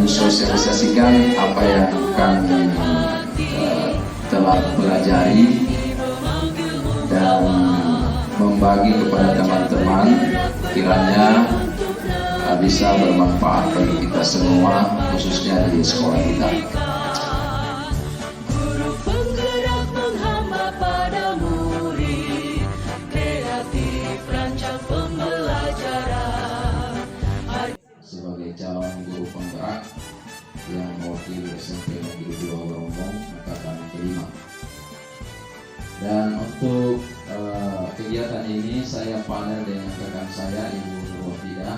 mensosialisasikan apa yang kami telah pelajari dan membagi kepada teman-teman, kiranya bisa bermanfaat bagi kita semua, khususnya di sekolah kita. Sebagai calon guru penggerak yang mewakili SMP Negeri 2 Brombong angkatan kelima. Dan untuk kegiatan ini saya panel dengan rekan saya Ibu Nurwafidah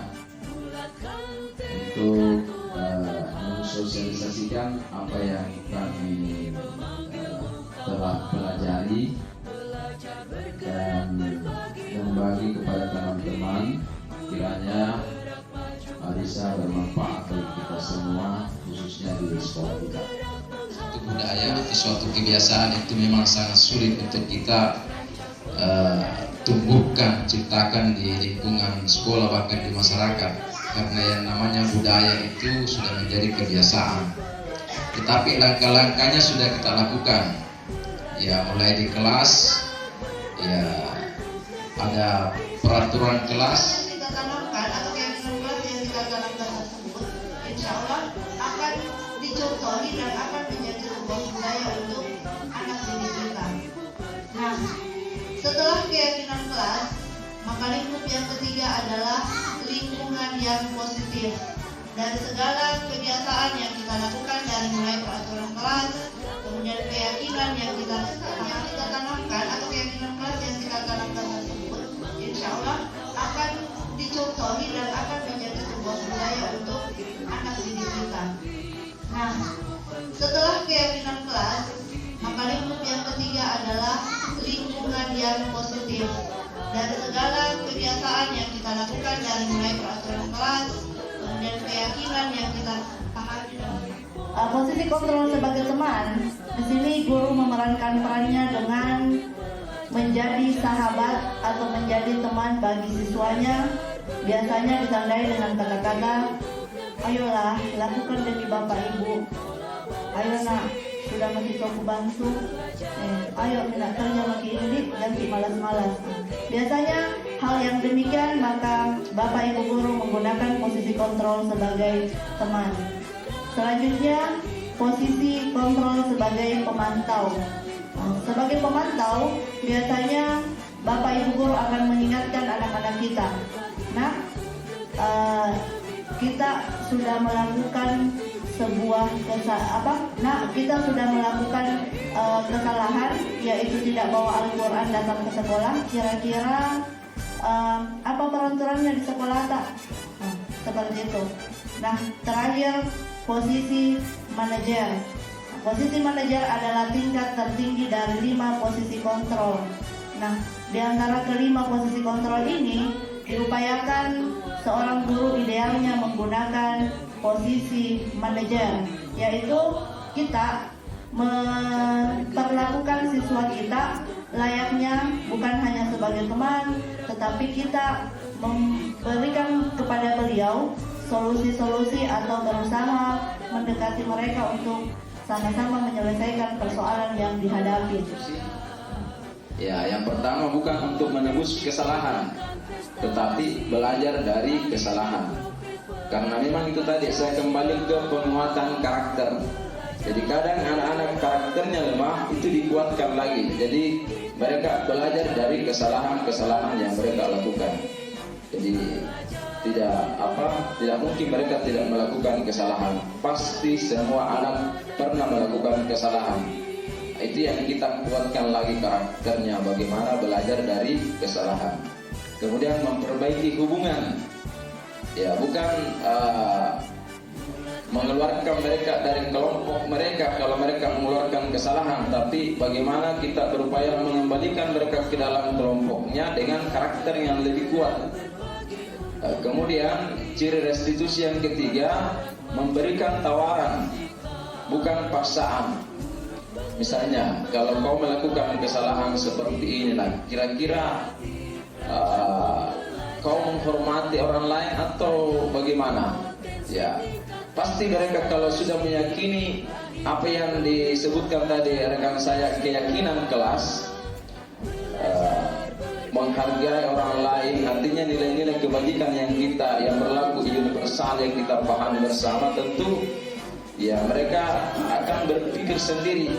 untuk mensosialisasikan apa yang kami telah pelajari dan membagi kepada teman-teman, kiranya bisa bermanfaat bagi kita semua, khususnya di sekolah kita. Suatu budaya atau suatu kebiasaan itu memang sangat sulit untuk kita tumbuhkan, ciptakan di lingkungan sekolah, bahkan di masyarakat, karena yang namanya budaya itu sudah menjadi kebiasaan. Tetapi langkah-langkahnya sudah kita lakukan, ya mulai di kelas, ya ada peraturan kelas. Dicontohi dan akan menjadi sebuah budaya untuk anak didik kita. Nah, setelah keyakinan kelas, maka lingkup yang ketiga adalah lingkungan yang positif. Dari segala kebiasaan yang kita lakukan, dari mulai peraturan kelas, kemudian keyakinan yang kita tanamkan atau keyakinan kelas yang kita tanamkan tersebut, insya Allah akan dicontohi dan akan menjadi sebuah budaya untuk anak didik kita. Nah, setelah keyakinan kelas, maka lingkup yang ketiga adalah lingkungan yang positif. Dari segala kebiasaan yang kita lakukan, dari mulai peraturan kelas, kemudian keyakinan yang kita pahami. Posisi kontrol sebagai teman, di sini guru memerankan perannya dengan menjadi sahabat atau menjadi teman bagi siswanya. Biasanya ditandai dengan kata-kata, ayolah, lakukan demi Bapak Ibu. Ayo nak, sudah masih aku bantu. Ayo nak kerja makin ini, ganti malas-malas. Biasanya hal yang demikian, maka Bapak Ibu guru menggunakan posisi kontrol sebagai teman. Selanjutnya, posisi kontrol sebagai pemantau. Sebagai pemantau, biasanya Bapak Ibu guru akan mengingatkan anak-anak kita. Nah, kita sudah melakukan sebuah kita sudah melakukan kesalahan, yaitu tidak bawa Al-Quran datang ke sekolah. Kira-kira apa peraturannya di sekolah tak? Seperti itu. Nah, terakhir posisi manajer. Posisi manajer adalah tingkat tertinggi dari 5 posisi kontrol. Nah, di antara kelima posisi kontrol ini diupayakan seorang guru idealnya menggunakan posisi manajer, yaitu kita memperlakukan siswa kita layaknya bukan hanya sebagai teman, tetapi kita memberikan kepada beliau solusi-solusi atau berusaha mendekati mereka untuk sama-sama menyelesaikan persoalan yang dihadapi. Ya, yang pertama bukan untuk menebus kesalahan, tetapi belajar dari kesalahan. Karena memang itu tadi saya kembali ke penguatan karakter. Jadi kadang anak-anak karakternya lemah, itu dikuatkan lagi. Jadi mereka belajar dari kesalahan-kesalahan yang mereka lakukan. Jadi tidak mungkin mereka tidak melakukan kesalahan. Pasti semua anak pernah melakukan kesalahan. Itu yang kita kuatkan lagi karakternya, bagaimana belajar dari kesalahan. Kemudian memperbaiki hubungan. Ya, bukan mengeluarkan mereka dari kelompok mereka kalau mereka mengeluarkan kesalahan, tapi bagaimana kita berupaya mengembalikan mereka ke dalam kelompoknya dengan karakter yang lebih kuat. Kemudian ciri restitusi yang ketiga, memberikan tawaran, bukan paksaan. Misalnya, kalau kau melakukan kesalahan seperti ini, kira-kira kau menghormati orang lain atau bagaimana? Ya, Pasti mereka kalau sudah meyakini apa yang disebutkan tadi rekan saya, keyakinan kelas, menghargai orang lain, artinya nilai-nilai kebajikan yang berlaku universal yang kita pahami bersama, tentu ya mereka akan berpikir sendiri.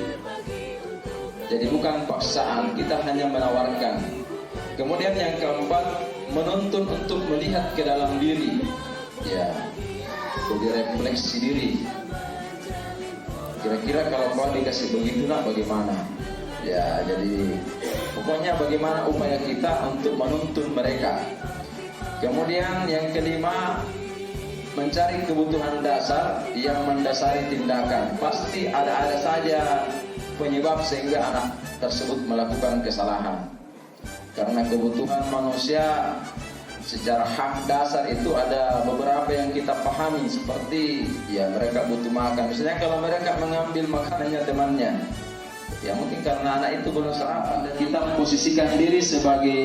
Jadi bukan paksaan, kita hanya menawarkan. Kemudian yang keempat, menuntun untuk melihat ke dalam diri, ya, jadi refleksi diri. Kira-kira kalau kau dikasih begitu nak bagaimana? Ya, jadi pokoknya bagaimana upaya kita untuk menuntun mereka. Kemudian yang kelima, mencari kebutuhan dasar yang mendasari tindakan. Pasti ada saja penyebab sehingga anak tersebut melakukan kesalahan. Karena kebutuhan manusia secara hak dasar itu ada beberapa yang kita pahami, seperti ya mereka butuh makan. Misalnya kalau mereka mengambil makanannya temannya, ya mungkin karena anak itu belum sarapan. Dan kita memposisikan diri sebagai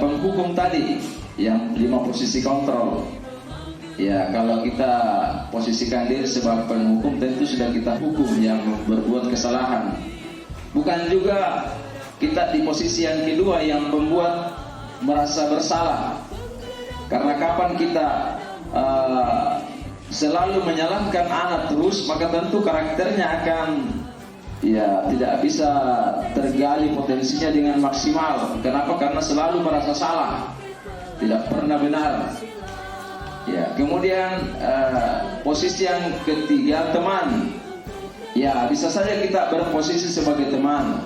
penghukum tadi, yang 5 posisi kontrol. Ya, kalau kita posisikan diri sebagai penghukum, tentu sudah kita hukum yang berbuat kesalahan. Bukan juga kita di posisi yang kedua yang membuat merasa bersalah. Karena kapan kita selalu menyalahkan anak terus, maka tentu karakternya akan ya tidak bisa tergali potensinya dengan maksimal. Kenapa? Karena selalu merasa salah, tidak pernah benar. Ya, kemudian posisi yang ketiga, teman. Ya, bisa saja kita berposisi sebagai teman,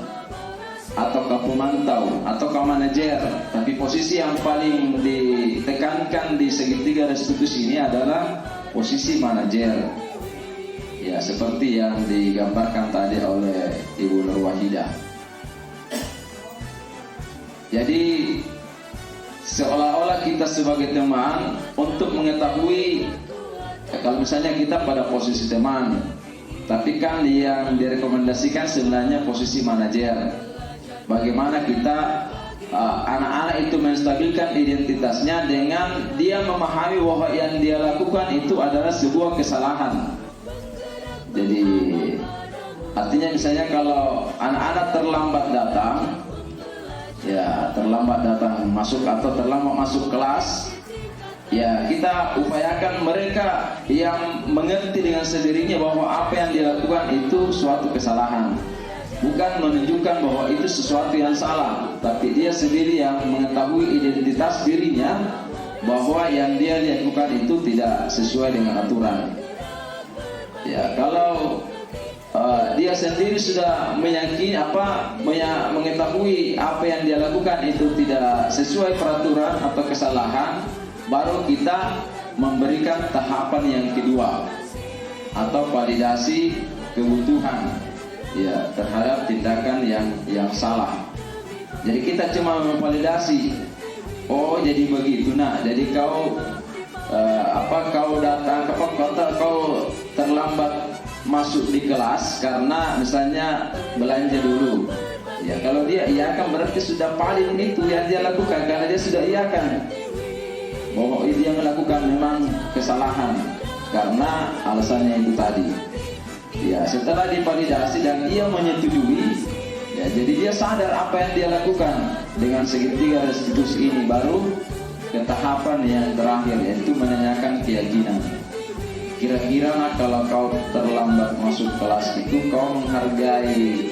atau pemantau, atau manajer. Tapi posisi yang paling ditekankan di segitiga restitusi ini adalah posisi manajer. Ya, seperti yang digambarkan tadi oleh Ibu Nur Wahidah. Jadi seolah-olah kita sebagai teman untuk mengetahui, kalau misalnya kita pada posisi teman, tapi kan yang direkomendasikan sebenarnya posisi manajer. Bagaimana kita anak-anak itu menstabilkan identitasnya dengan dia memahami bahwa yang dia lakukan itu adalah sebuah kesalahan. Jadi artinya misalnya kalau anak-anak terlambat datang, ya terlambat datang masuk atau terlambat masuk kelas, ya kita upayakan mereka yang mengerti dengan sendirinya bahwa apa yang dilakukan itu suatu kesalahan. Bukan menunjukkan bahwa itu sesuatu yang salah, tapi dia sendiri yang mengetahui identitas dirinya bahwa yang dia lakukan itu tidak sesuai dengan aturan. Ya, kalau dia sendiri sudah meyakini mengetahui apa yang dia lakukan itu tidak sesuai peraturan atau kesalahan, baru kita memberikan tahapan yang kedua atau validasi kebutuhan, ya, terhadap tindakan yang salah. Jadi kita cuma memvalidasi, oh jadi begitu, nah jadi kau kau terlambat masuk di kelas karena misalnya belanja dulu. Ya, kalau dia iakan berarti sudah paling itu yang dia lakukan, karena dia sudah iakan bahwa dia melakukan memang kesalahan karena alasannya itu tadi. Ya, setelah divalidasi dan dia menyetujui, ya, jadi dia sadar apa yang dia lakukan. Dengan segitiga restitusi ini baru ke tahapan yang terakhir, yaitu menanyakan keyakinan. Kira-kira kalau kau terlambat masuk kelas itu, kau menghargai